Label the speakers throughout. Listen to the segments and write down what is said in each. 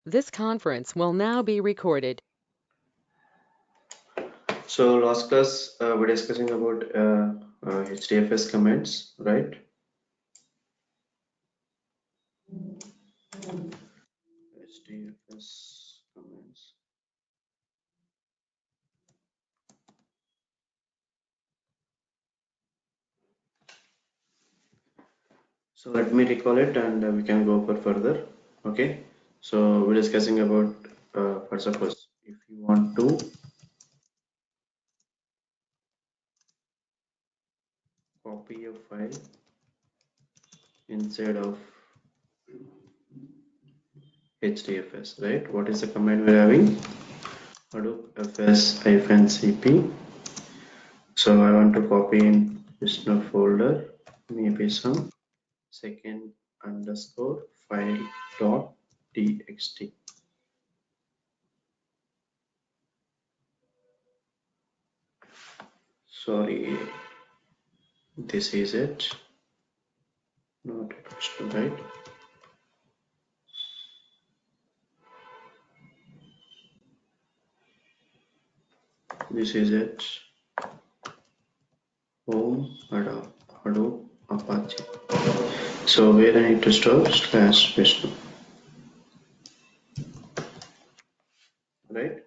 Speaker 1: This conference will now be recorded.
Speaker 2: So last class we're discussing about HDFS commands, right? HDFS commands. So let me recall it and we can go for further. Okay. So we're discussing about first of all, if you want to copy a file inside of HDFS, right? What is the command we're having? Hadoop fs-cp. So I want to copy in Vishnu folder, maybe some second underscore file dot txt. Sorry, this is it. Not Vishnu, right? This is it. Home Hadoop Apache. So where I need to store slash Vishnu, right?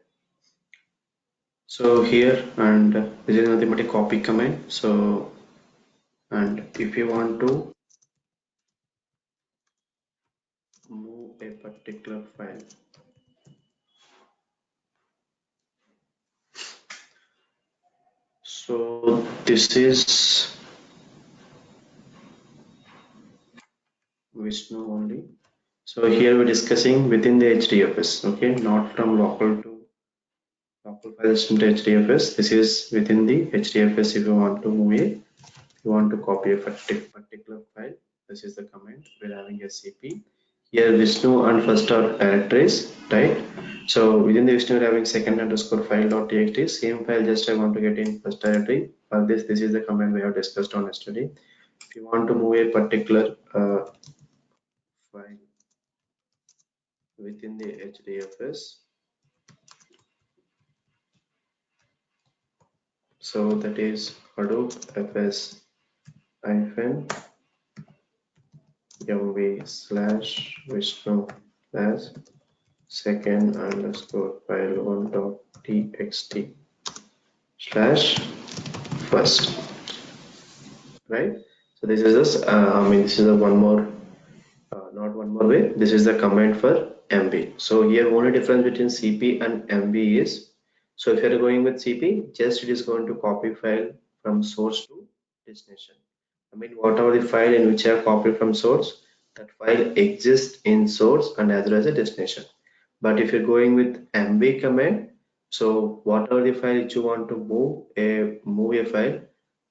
Speaker 2: So here, and this is nothing but a copy command. So, and if you want to move a particular file, so this is Vishnu only. So here we're discussing within the HDFS, okay, not from local to local file system to HDFS. This is within the HDFS. If you want to move it, you want to copy a particular file, this is the command. We're having SCP. Here Vishnu and first are directories, right? So within the Vishnu we're having second underscore file dot txt. Same file, just I want to get in first directory. For this is the command we have discussed on yesterday. If you want to move a particular file within the HDFS, so that is Hadoop fs hyphen mv slash Vishnu slash second underscore file one dot txt slash first, right? So this is this. This is a one more, not one more way. This is the command for MB. So here only difference between CP and MB is, so if you are going with CP, just it is going to copy file from source to destination. Whatever the file in which I have copied from source, that file exists in source and as well as a destination. But if you're going with MB command, so whatever the file which you want to move a file.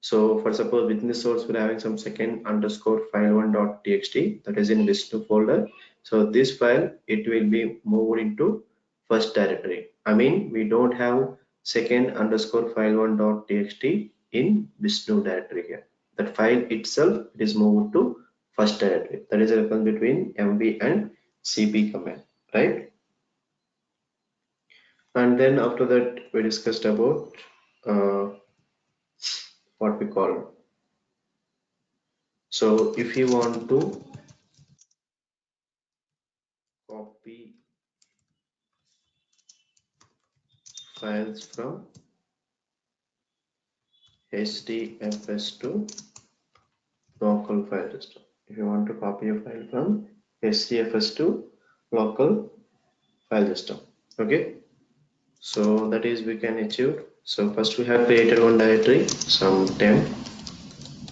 Speaker 2: So for suppose within the source we're having some second underscore file one dot txt that is in Vishnu folder. So this file it will be moved into first directory. We don't have second underscore file one dot txt in Vishnu directory here. That file itself it is moved to first directory. That is the difference between MB and CP command, right? And then after that we discussed about uh, what we call, so if you want to copy files from HDFS to local file system, if you want to copy a file from HDFS to local file system, okay, so that is we can achieve. So first we have created one directory, some temp,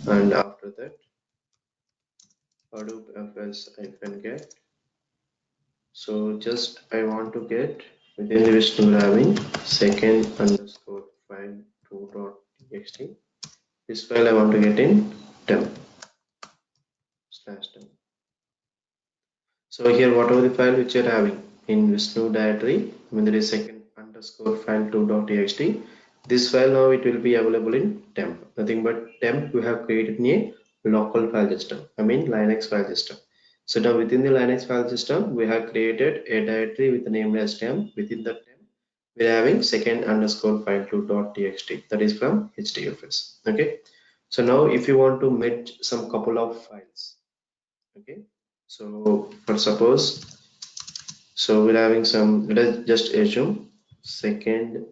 Speaker 2: and after that Hadoop fs-get. So just I want to get within the Vishnu having second underscore file 2.txt. This file I want to get in temp slash temp. So here whatever the file which you are having in Vishnu directory, there is second underscore file 2.txt. This file now it will be available in temp. Nothing but temp we have created in a local file system. Linux file system. So now within the Linux file system, we have created a directory with the name as temp. Within the temp, we are having second underscore file2.txt, that is from HDFS. Okay. So now if you want to merge some couple of files, okay. So for suppose, so we're having some, let us just assume second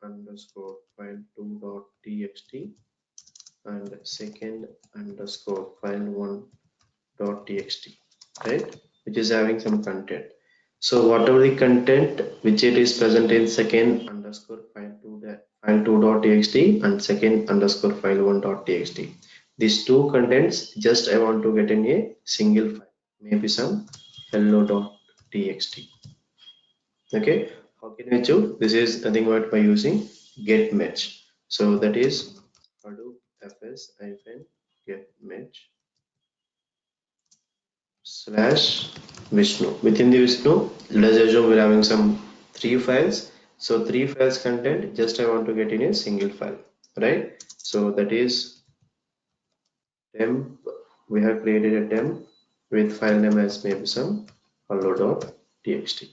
Speaker 2: underscore file2.txt and second underscore file1.txt, right, which is having some content. So whatever the content which it is present in second underscore file2.txt and second underscore file1.txt, these two contents just I want to get in a single file, maybe some hello.txt. Okay, how can we choose? This is nothing but by using get match. So that is Hadoop fs get match slash Vishnu. Within the Vishnu, let's assume we're having some three files. So three files content just I want to get in a single file, right? So that is temp. We have created a temp with file name as maybe some hello.txt.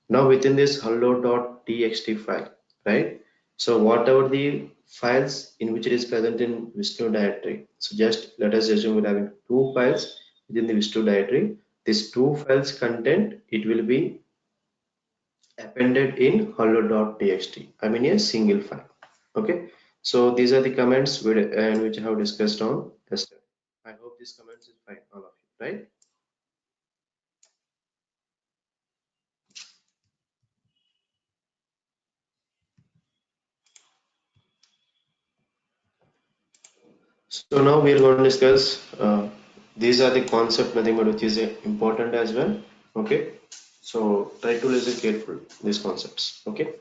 Speaker 2: Now within this hello.txt file, right? So whatever the files in which it is present in Vishnu directory. So just let us assume we're having two files within the Vishnu directory. These two files content, it will be appended in hello.txt. I mean a single file. Okay. So these are the comments which I have discussed on yesterday. I hope this comments is fine, all of you, right? So now we are going to discuss these are the concept nothing but which is important as well. Okay. So try to listen careful these concepts. Okay.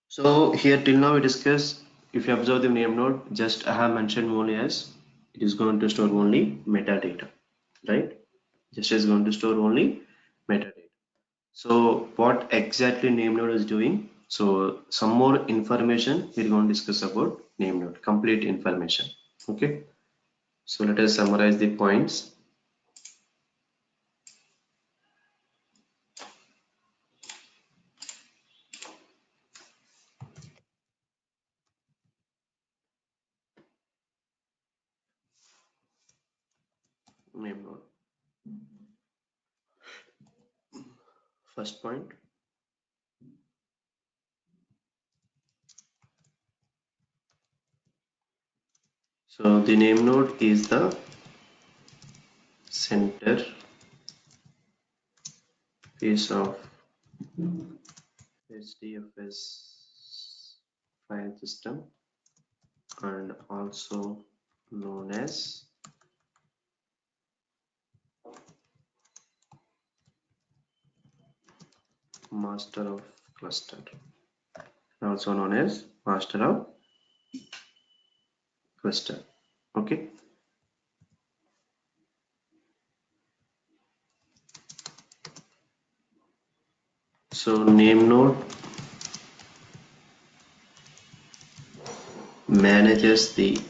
Speaker 2: So here till now we discuss, if you observe the name node, just I have mentioned only as it is going to store only metadata, right? Just is going to store only metadata. So what exactly name node is doing? So some more information we're going to discuss about name node, complete information. Okay. So let us summarize the points. Name node. First point. So the name node is the center piece of HDFS file system and also known as master of cluster, also known as master of cluster. Okay. So name node manages the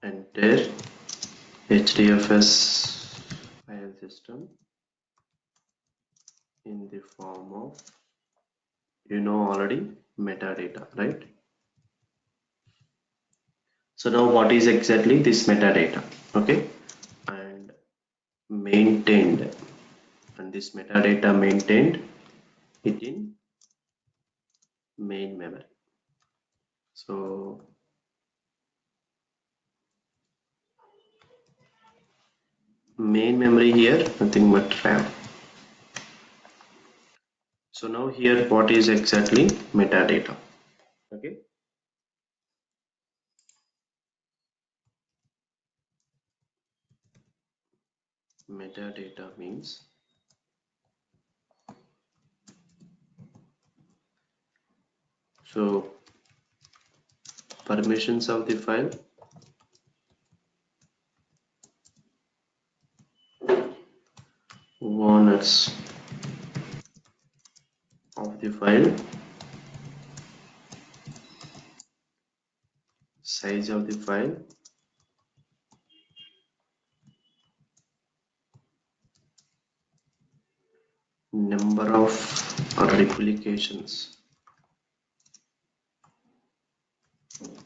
Speaker 2: entire HDFS file system in the form of, you know already, metadata, right? So now what is exactly this metadata? Okay, and maintained, and this metadata maintained it in main memory. So main memory here nothing but RAM. So now here what is exactly metadata? Okay, metadata means so permissions of the file, owners of the file, size of the file, number of replications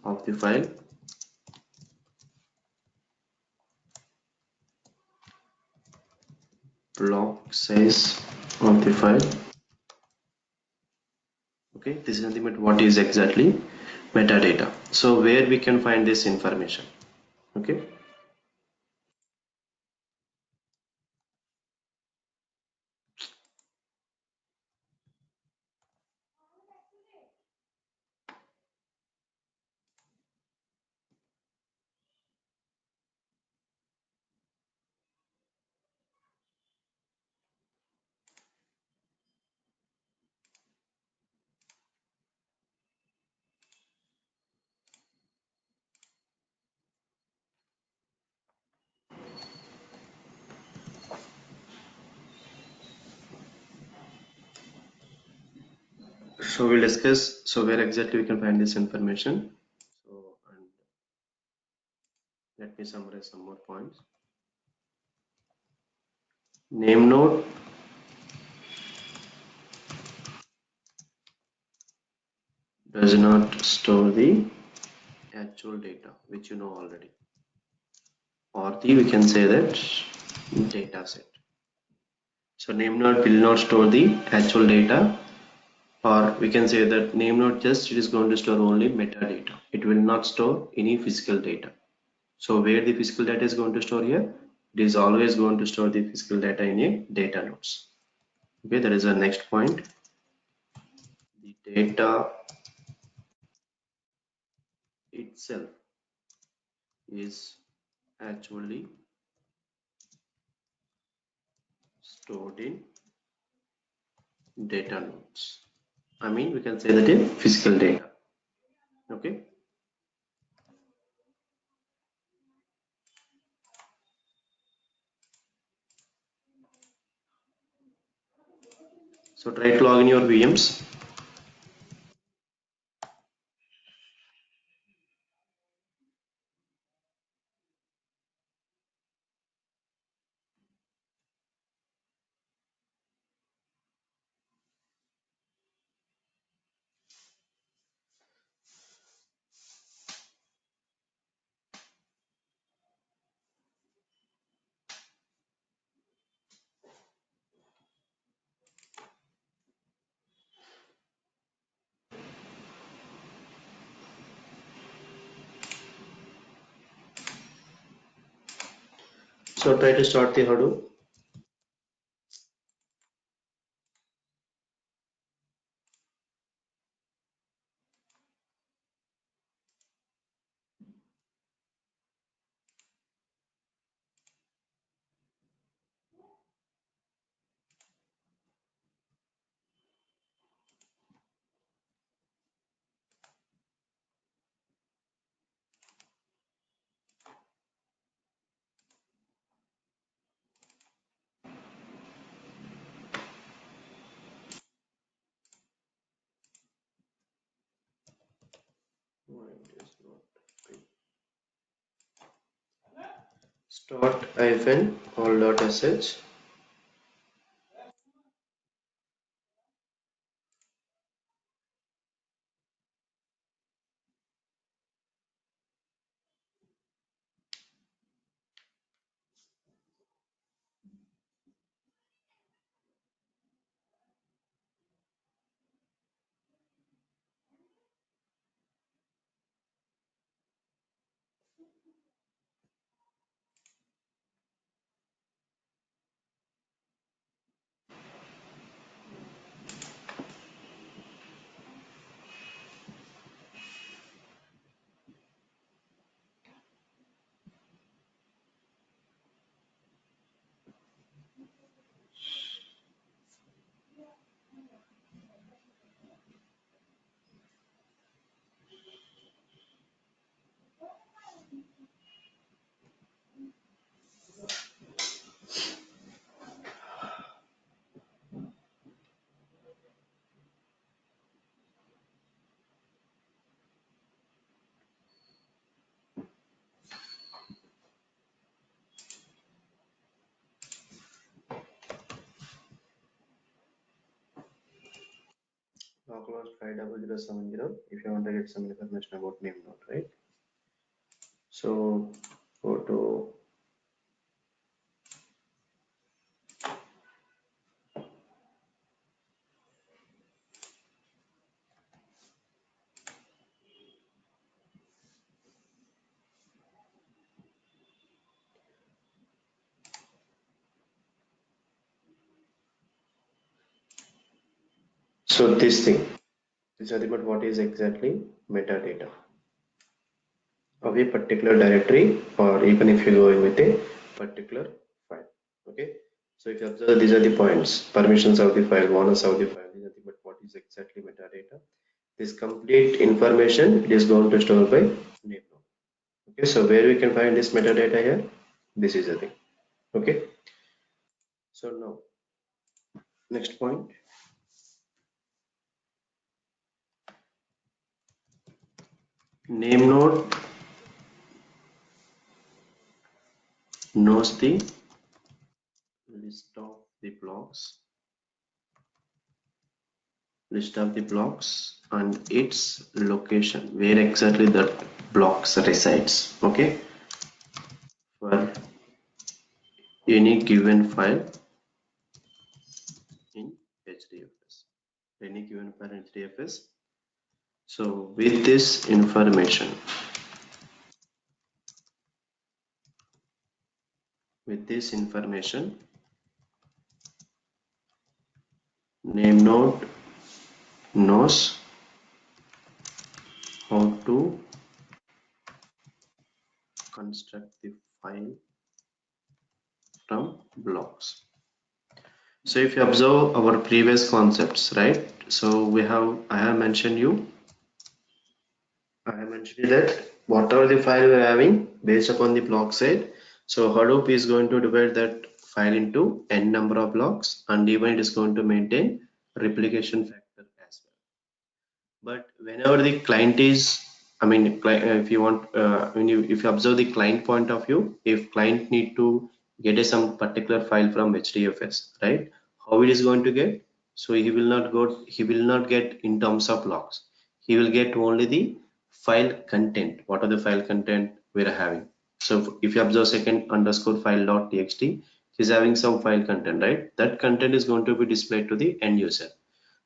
Speaker 2: of the file, block size of the file. Okay, this is nothing but what is exactly metadata. So where we can find this information? Okay, so we'll discuss so where exactly we can find this information. So, and let me summarize some more points. Name node does not store the actual data, which you know already, or the we can say that data set. So name node will not store the actual data, or we can say that name node just it is going to store only metadata. It will not store any physical data. So where the physical data is going to store here, it is always going to store the physical data in a data nodes. Okay, that is the next point. The data itself is actually stored in data nodes. I mean, we can say that in physical data. Okay. So try to log in your VMs. So try to start the Hadoop. Start hyphen all.sh. talk about 50070 if you want to get some information about name node, right? So go to so this thing. This is about what is exactly metadata of a particular directory, or even if you go in with a particular file. Okay. So if you observe, these are the points: permissions of the file, owners of the file. These are the, but what is exactly metadata? This complete information it is going to store by name node. Okay. So where we can find this metadata here? This is the thing. Okay. So now next point. Name node knows the list of the blocks and its location, where exactly that blocks resides. Okay, for any given file in HDFS, So with this information, name node knows how to construct the file from blocks. So if you observe our previous concepts, right? So I have mentioned that whatever the file we are having based upon the block set. So Hadoop is going to divide that file into n number of blocks, and even it is going to maintain replication factor as well. But whenever the client is, if you want, if you observe the client point of view, if client need to get some particular file from HDFS, right? How it is going to get? So he will not get in terms of logs. He will get only the file content. What are the file content we are having? So if you observe second underscore file dot txt, he's having some file content, right? That content is going to be displayed to the end user.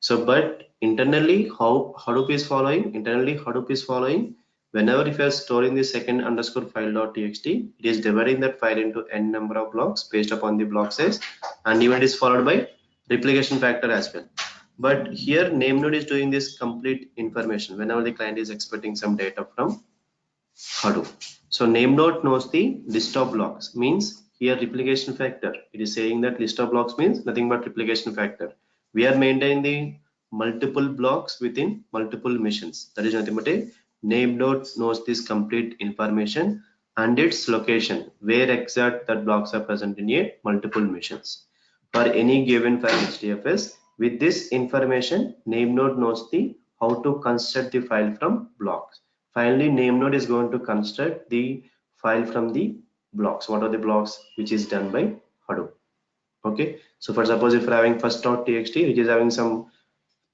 Speaker 2: So, but internally, how Hadoop is following? Internally, Hadoop is following. Whenever if you are storing the second underscore file dot txt, it is dividing that file into n number of blocks based upon the block size, and even it is followed by replication factor as well. But here, name node is doing this complete information whenever the client is expecting some data from Hadoop. So name node knows the list of blocks, means here replication factor. It is saying that list of blocks means nothing but replication factor. We are maintaining the multiple blocks within multiple machines. That is nothing but a name node knows this complete information and its location, where exact that blocks are present in a multiple machines. For any given file HDFS, with this information, name node knows the how to construct the file from blocks. Finally, name node is going to construct the file from the blocks. What are the blocks which is done by Hadoop? Okay, so for suppose if we're having first.txt, which is having some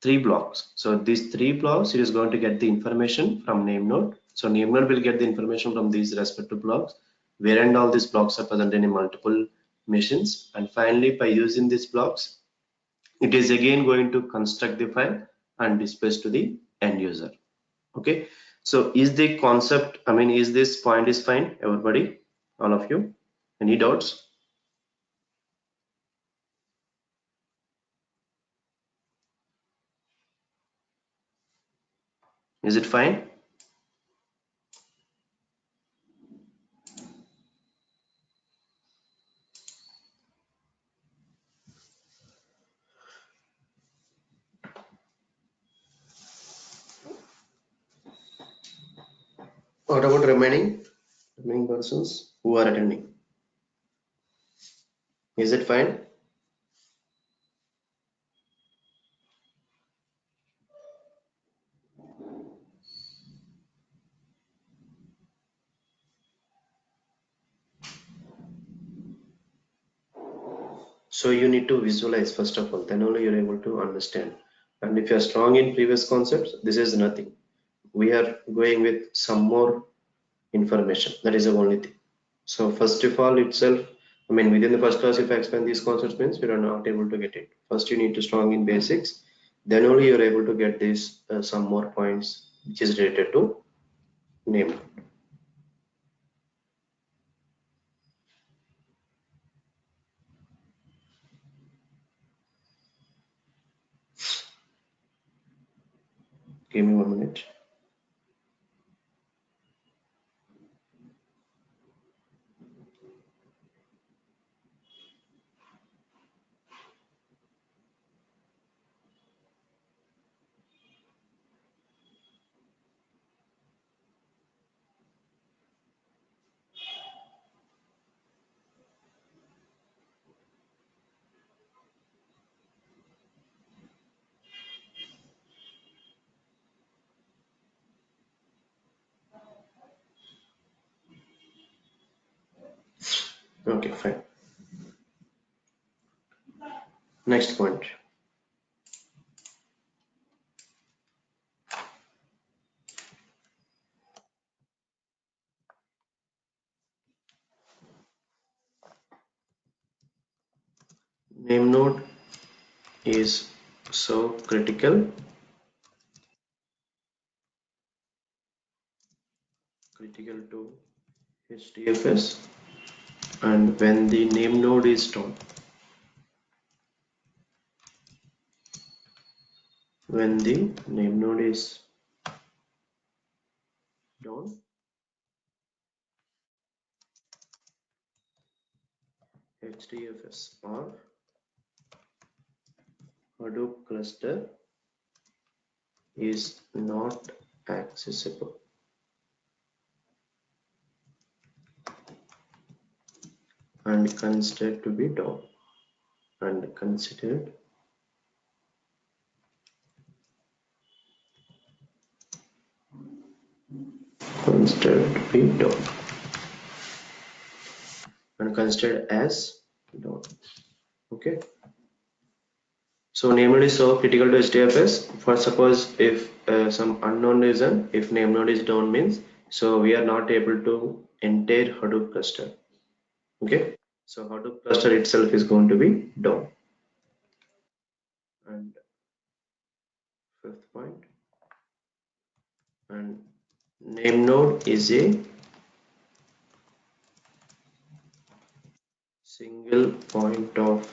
Speaker 2: three blocks. So these three blocks, it is going to get the information from name node. So name node will get the information from these respective blocks, where and all these blocks are present in multiple machines. And finally, by using these blocks, it is again going to construct the file and displays to the end user. Okay, so is the concept, is this point is fine, everybody, all of you? Any doubts? Is it fine? What about remaining persons who are attending? Is it fine? So you need to visualize first of all, then only you're able to understand. And if you are strong in previous concepts, this is nothing. We are going with some more information. That is the only thing. So first of all itself, I mean within the first class, if I explain these concepts means you are not able to get it. First you need to strong in basics, then only you are able to get this some more points which is related to name. Give me 1 minute. Okay, fine. Next point. Name node is so critical to HDFS, and when the name node is down, when the name node is down, HDFS or Hadoop cluster is not accessible and considered to be down and considered to be down and considered as down. Okay, so name node is so critical to HDFS. For suppose if some unknown reason, if name node is down means, so we are not able to entire Hadoop cluster. Okay, so Hadoop cluster itself is going to be down. And fifth point, and name node is a single point of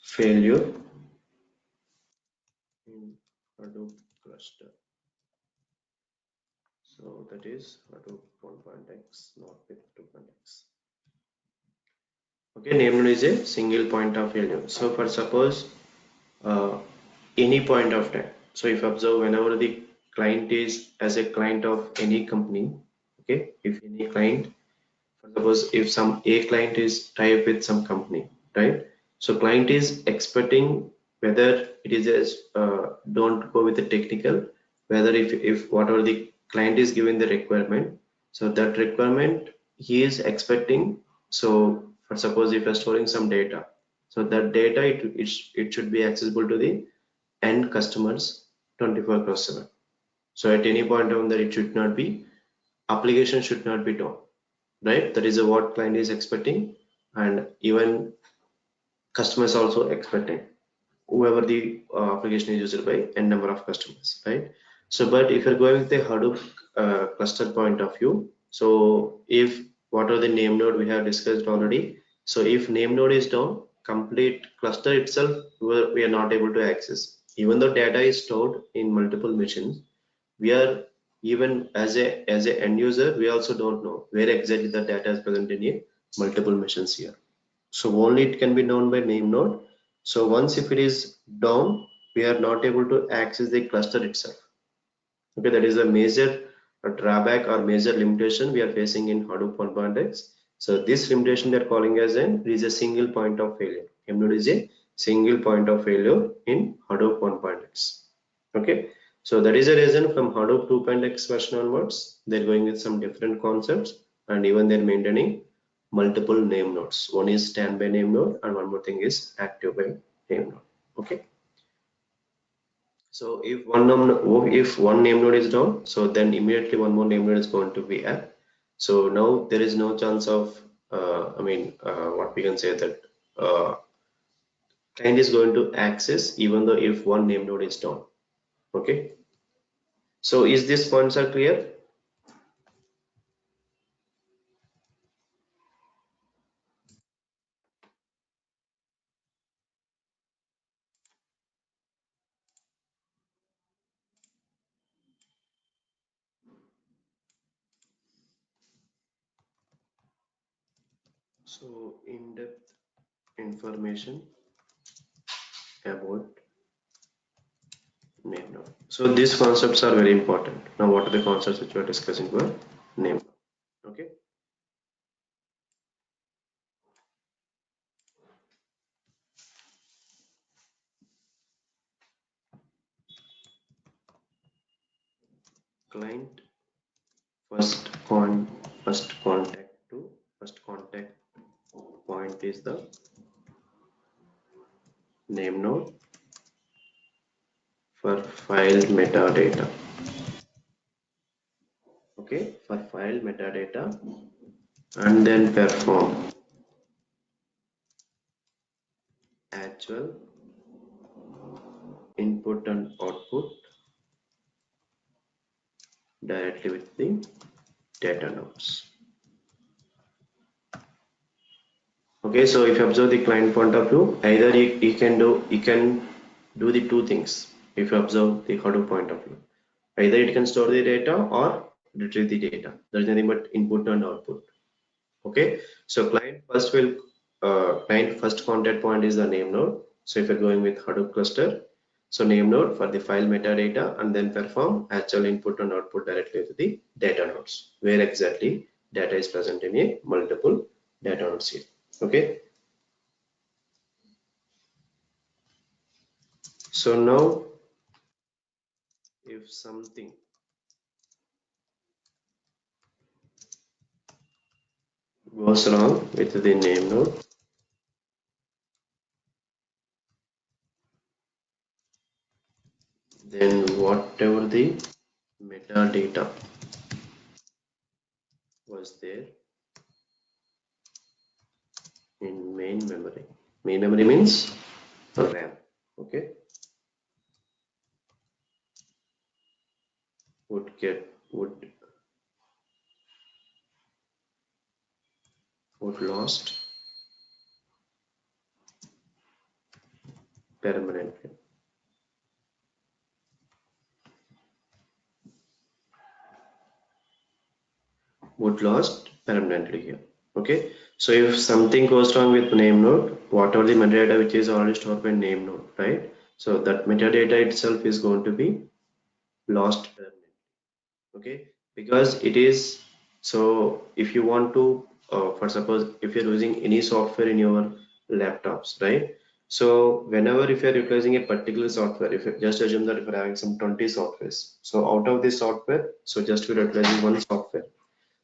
Speaker 2: failure in Hadoop cluster. So that is Hadoop 1.x, not with 2.x. Okay, name node is a single point of failure. So for suppose any point of time. So if you observe, whenever the client is as a client of any company, okay, if any client, for suppose if some a client is tied with some company, right? So client is expecting whether it is as don't go with the technical, whether if whatever the client is given the requirement, so that requirement he is expecting. So for suppose if you're storing some data, so that data it should be accessible to the end customers 24/7. So at any point on that it should not be, application should not be down, right? That is what client is expecting, and even customers also expecting, whoever the application is used by n number of customers, right? So but if you're going with the Hadoop cluster point of view, so if what are the name node we have discussed already, so if name node is down, complete cluster itself we are not able to access. Even though data is stored in multiple machines, we are, even as a end user, we also don't know where exactly the data is present in a multiple machines here. So only it can be known by name node. So once if it is down, we are not able to access the cluster itself. Okay, that is a major drawback or major limitation we are facing in Hadoop 1.x. So this limitation they are calling as it is a single point of failure. Name node is a single point of failure in Hadoop 1.x. Okay, so that is the reason from Hadoop 2.x version onwards, they're going with some different concepts, and even they're maintaining multiple name nodes. One is standby name node and one more thing is active by name node. Okay. So if one name node is down, so then immediately one more name node is going to be up. So now there is no chance of what we can say that client is going to access even though if one name node is down. Okay. So is this points are clear? So in-depth information about name node. So these concepts are very important. Now what are the concepts which we are discussing for name node? Okay. Client first contact point is the name node for file metadata. Okay, for file metadata, and then perform actual input and output directly with the data nodes. Okay, so if you observe the client point of view, either he can do the two things. If you observe the Hadoop point of view, either it can store the data or retrieve the data. There's nothing but input and output. Okay, so client first contact point is the name node. So if you're going with Hadoop cluster, so name node for the file metadata, and then perform actual input and output directly to the data nodes, where exactly data is present in a multiple data nodes here. Okay, so now if something goes wrong with the name node, then whatever the metadata was there in main memory. Main memory means RAM. Okay, would lost permanently. Would lost permanently here. Okay, so if something goes wrong with name node, whatever the metadata which is already stored by name node, right? So that metadata itself is going to be lost permanently. Okay, because it is, so if you want to for suppose if you're using any software in your laptops, right? So whenever if you're utilizing a particular software, if you just assume that if you're having some 20 softwares, so out of this software, so just we're utilizing one software.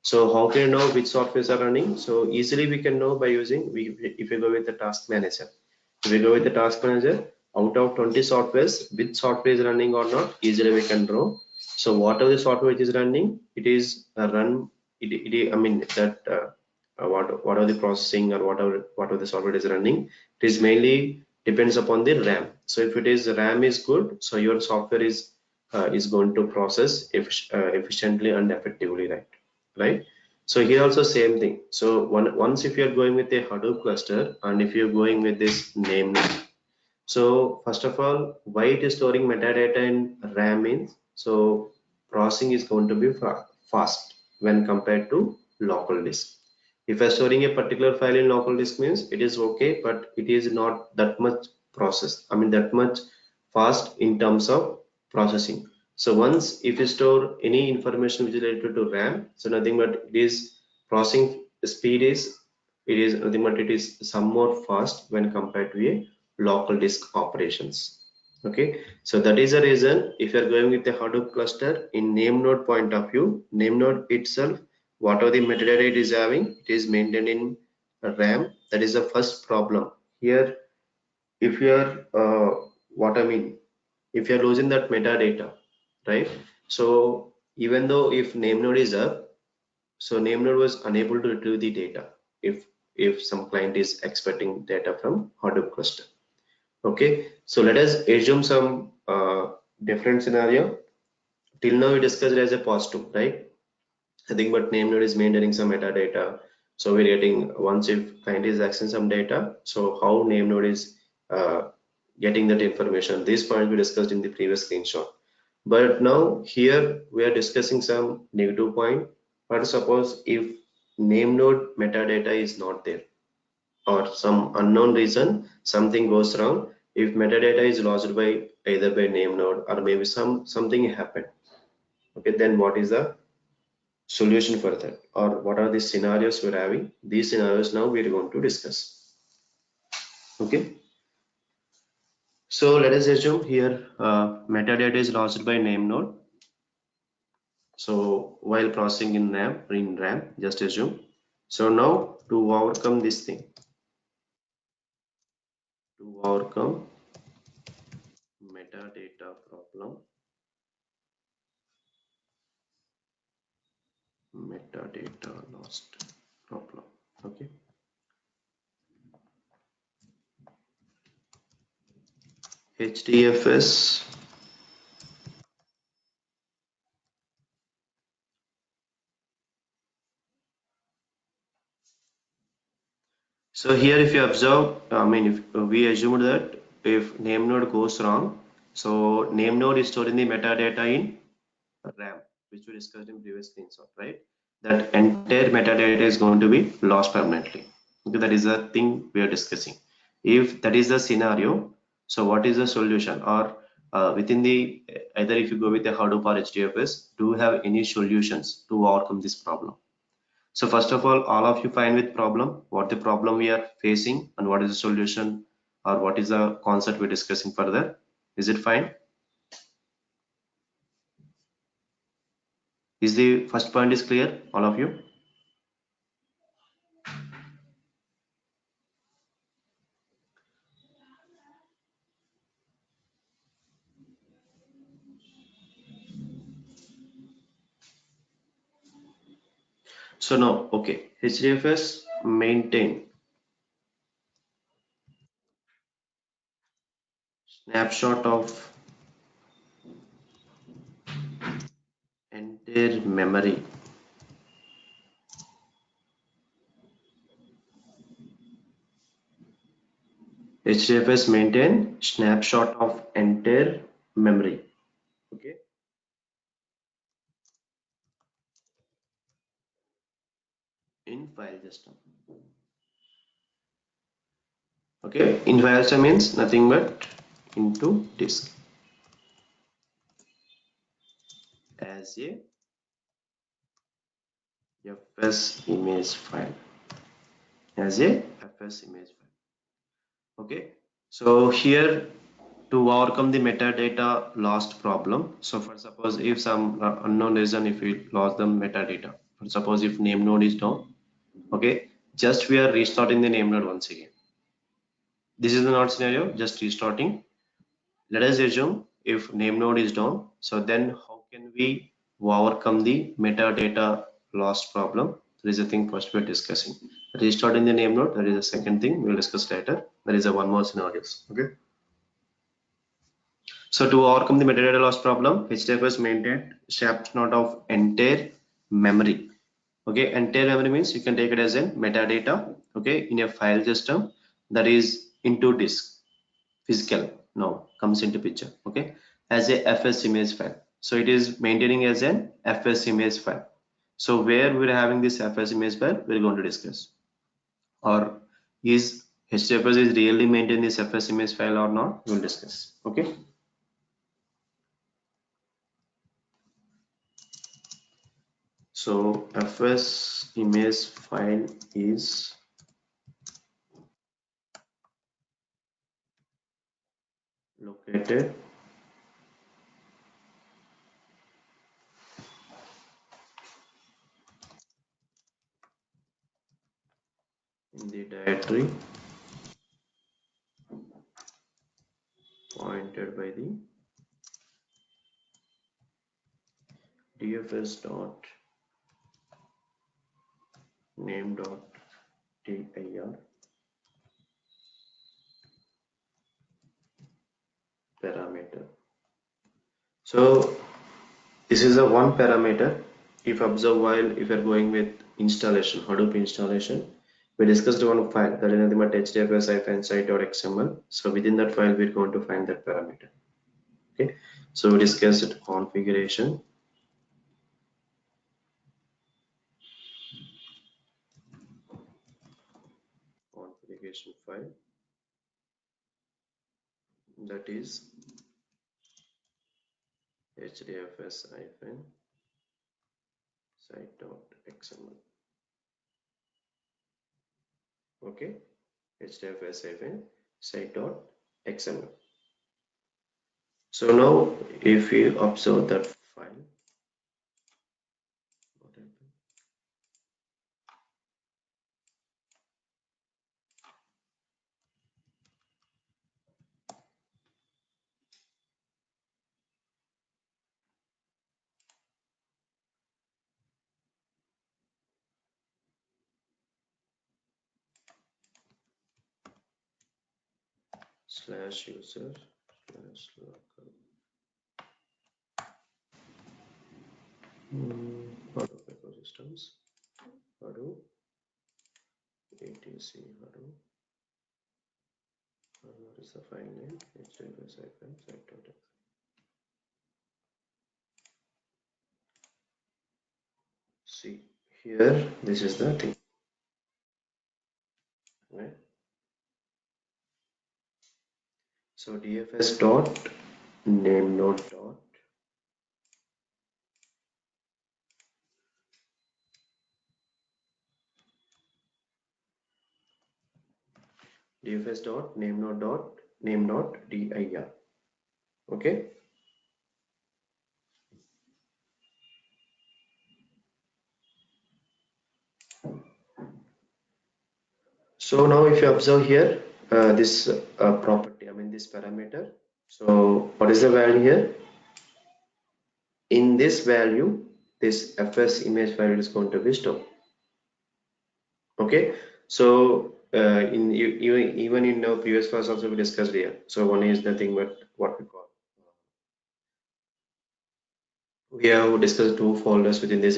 Speaker 2: So how can you know which softwares are running? So easily we can know by using, if we go with the task manager. If we go with the task manager, out of 20 softwares, which software is running or not, easily we can draw. So whatever the software which is running, it is run. I mean that whatever the processing or whatever the software is running, it is mainly depends upon the RAM. So if it is RAM is good, so your software is going to process efficiently and effectively, right? So here also same thing. So once if you're going with a Hadoop cluster and if you're going with this name node, so first of all, why it is storing metadata in RAM means, so processing is going to be fast when compared to local disk. If you're storing a particular file in local disk means it is okay, but it is not that much process. I mean that much fast in terms of processing. So once if you store any information which is related to RAM, so nothing but it is processing speed is, it is nothing but it is some more fast when compared to a local disk operations. Okay, so that is the reason if you are going with a Hadoop cluster in name node point of view, name node itself, whatever the metadata it is having, it is maintained in RAM. That is the first problem. Here, if you are, what I mean, if you are losing that metadata, right? So even though if name node is up, so name node was unable to retrieve the data if some client is expecting data from Hadoop cluster. Okay, so let us assume some different scenario. Till now we discussed it as a positive, right? I think but name node is maintaining some metadata. So we're getting once if client is accessing some data, so how name node is uh, getting that information. This point we discussed in the previous screenshot. But now here we are discussing some negative point. But suppose if name node metadata is not there or some unknown reason something goes wrong. If metadata is lost by either by name node or maybe something happened. Okay, then what is the solution for that, or what are the scenarios we're having? These scenarios now we're going to discuss. Okay, so let us assume here metadata is lost by name node. So while processing in RAM, just assume. So now to overcome this thing, to overcome metadata problem, metadata lost problem. Okay, HDFS. So here if you observe, I mean if we assume that if name node goes wrong, so name node is storing the metadata in RAM, which we discussed in previous screenshot, right? That entire metadata is going to be lost permanently. Okay, that is the thing we are discussing. If that is the scenario, so what is the solution? Or within the either if you go with the Hadoop or HDFS, do you have any solutions to overcome this problem? So first of all of you fine with problem, what the problem we are facing and what is the solution or what is the concept we're discussing further? Is it fine? Is the first point is clear, all of you? So now, okay, HDFS maintain snapshot of entire memory. HDFS maintain snapshot of entire memory. Okay, in file system. Okay, in file system means nothing but into disk as a FS image file. As a FS image file. Okay, so here to overcome the metadata lost problem. So for suppose if some unknown reason if we lost the metadata, for suppose if name node is down, okay, just we are restarting the name node once again. This is the not scenario, just restarting. Let us assume if name node is down, so then how can we overcome the metadata loss problem? There is a thing first we're discussing. Restarting the name node, that is the second thing we'll discuss later. There is a one more scenarios. Okay. So to overcome the metadata loss problem, HDFS maintained snapshot of entire memory. Okay, entire memory means you can take it as a metadata. Okay, in a file system that is into disk. Physical now comes into picture, okay, as a FS image file. So it is maintaining as an FS image file. So where we're having this FS image file, we're going to discuss. Or is HDFS is really maintaining this FS image file or not, we'll discuss. Okay, so FS image file is located the directory pointed by the dfs dot name dot dir parameter. So this is a one parameter. If observe while if you're going with installation, Hadoop installation, we discussed one file that is nothing but hdfs-site.xml. So within that file, we're going to find that parameter. Okay. So we discussed configuration file, that is hdfs-site.xml. Okay, hdfs-site.xml. So now if you observe that file, what happened? Slash user slash local Hadoop ecosystems Hadoop etc Hadoop. What is the file name? hdfs-site.xml. See here, this is the thing, right? So dfs dot name node dot dfs dot name node dir. Okay. So now if you observe here, this property, I mean this parameter. So what is the value here? In this value, this fs image file is going to be stored. Okay. So even in our previous class also we discussed here. So one is the thing what we call. We have discussed two folders within this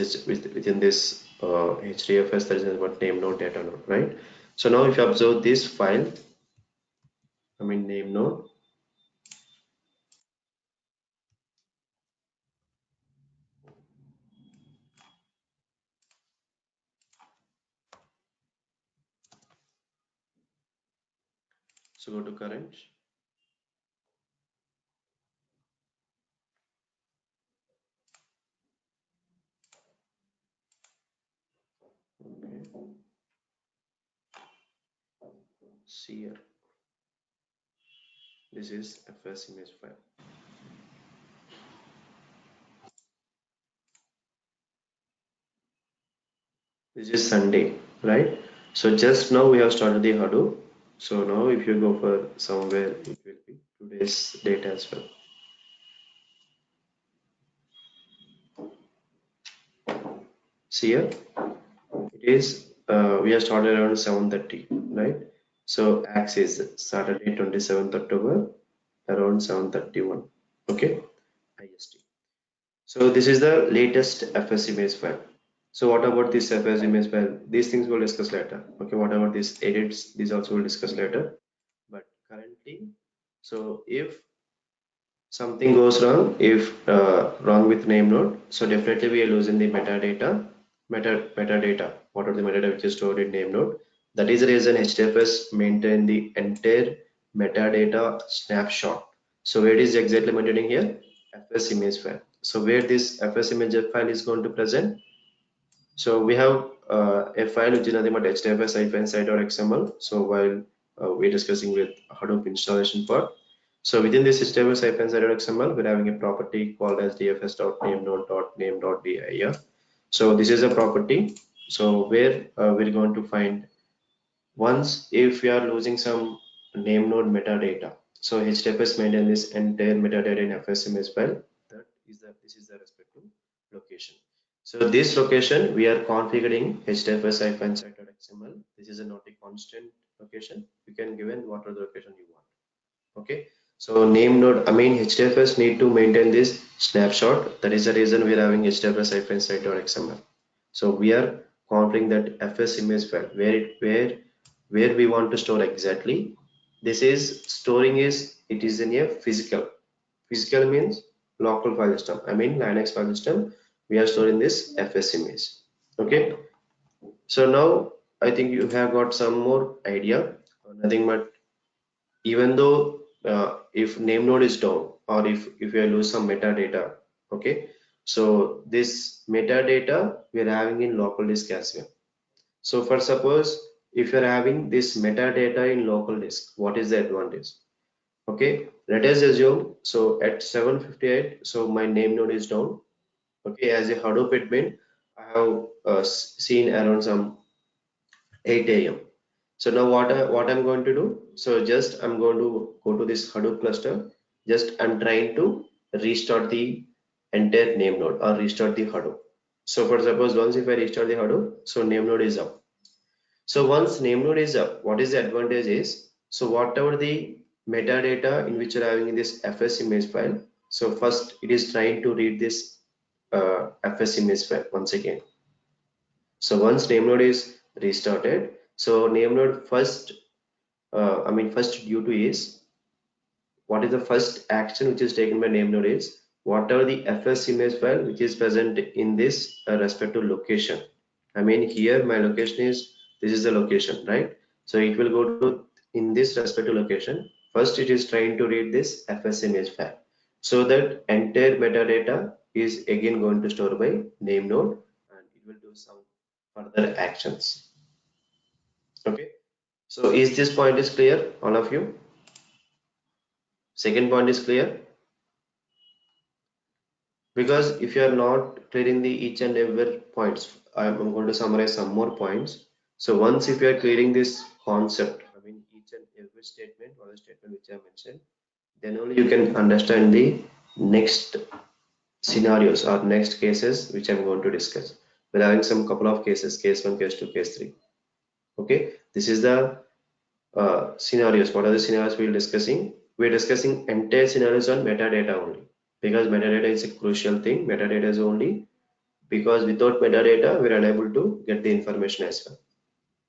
Speaker 2: HDFS, that is what name node data node, right? So now if you observe this file, I mean name node. So go to current. Okay. See here. This is FS image file. This is Sunday, right? So just now we have started the Hadoop. So now if you go for somewhere, it will be today's date as well. See here, it is we have started around 7:30, right? So axis Saturday 27th October around 7:31. Okay, IST. So this is the latest FS image file. So what about this FS image file? These things we'll discuss later. Okay, what about these edits? These also we'll discuss later. But currently, so if something goes wrong, if wrong with name node, so definitely we are losing the metadata. What are the metadata which is stored in name node? That is the reason HDFS maintain the entire metadata snapshot. So where it is exactly maintaining here? FS image file. So where this FS image file is going to present? So we have a file which is nothing but hdfs-site.xml. So while we're discussing with Hadoop installation part, so within this hdfs-site.xml, we're having a property called as dfs.name.name.dir. So this is a property. So where we're going to find Once if we are losing some name node metadata, so HDFS maintain this entire metadata in FSM as well. This is the respective location. So this location we are configuring HDFS-site.xml. This is a not a constant location. You can given whatever the location you want. Okay. So name node, I mean HDFS need to maintain this snapshot. That is the reason we are having HDFS-site.xml. So we are configuring that FS image file where we want to store exactly. This is storing is it is in a physical. Physical means local file system. I mean Linux file system. We are storing this FS image. Okay. So now I think you have got some more idea. Nothing but even though if name node is down or if you lose some metadata, okay, so this metadata we are having in local disk as well. So for suppose if you are having this metadata in local disk, what is the advantage? Okay, let us assume so at 7:58, so my name node is down. Okay, as a Hadoop admin I have seen around some 8 a.m. So now what I'm going to do, so just I'm going to go to this Hadoop cluster. Just I'm trying to restart the entire name node or restart the Hadoop. So for suppose once if I restart the Hadoop, so name node is up. So once name node is up, what is the advantage is, so whatever the metadata in which you're having in this FS image file, so first it is trying to read this FS image file once again. So once name node is restarted, so name node first first duty is, what is the first action which is taken by name node is whatever the FS image file which is present in this respective location. I mean here my location is, this is the location, right? So it will go to in this respective location. First it is trying to read this FS image file. So that entire metadata is again going to store by name node and it will do some further actions. Okay. So is this point is clear, all of you? Second point is clear, because if you are not clearing the each and every points, I'm going to summarize some more points. So once if you are clearing this concept, I mean each and every statement or the statement which I mentioned, then only you can understand the next scenarios or next cases which I'm going to discuss. We're having some couple of cases, case 1, case 2, case 3. Okay, this is the scenarios. What are the scenarios we're discussing? We're discussing entire scenarios on metadata only, because metadata is a crucial thing. Metadata is only because without metadata we're unable to get the information as well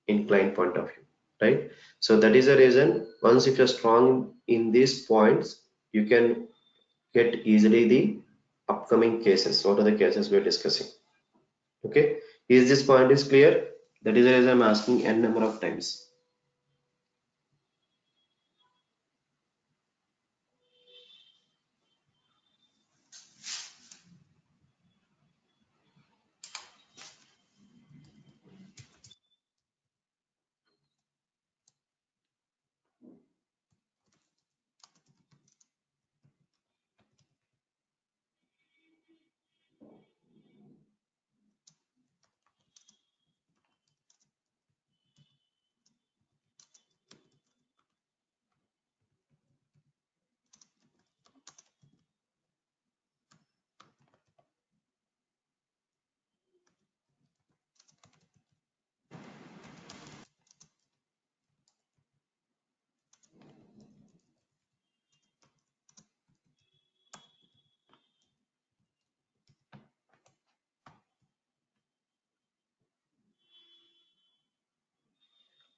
Speaker 2: in client point of view, right? So that is the reason once if you're strong in these points, you can get easily the upcoming cases. What are the cases we're discussing? Okay, is this point is clear? That is the reason I'm asking n number of times.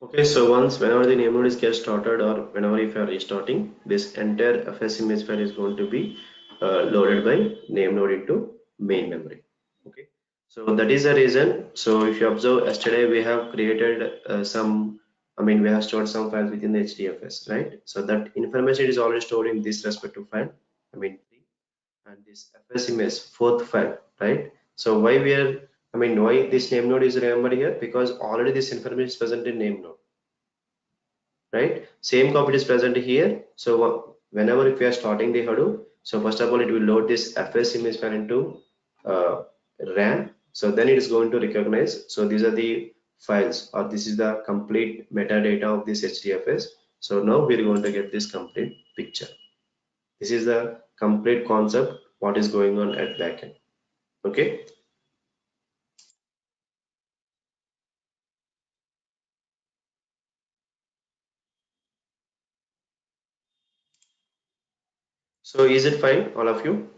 Speaker 2: Okay, so once whenever the name node is get started or whenever if you are restarting, this entire FS image file is going to be loaded by name node into main memory. Okay, so that is the reason. So if you observe yesterday we have created we have stored some files within the HDFS, right? So that information is already stored in this respective file. And this FS image fourth file, right? So why this name node is remembered here? Because already this information is present in name node, right? Same copy is present here. So whenever if we are starting the Hadoop, so first of all it will load this FS image file into uh, RAM. So then it is going to recognize. So these are the files, or this is the complete metadata of this HDFS. So now we're going to get this complete picture. This is the complete concept what is going on at backend. Okay. So is it fine, all of you?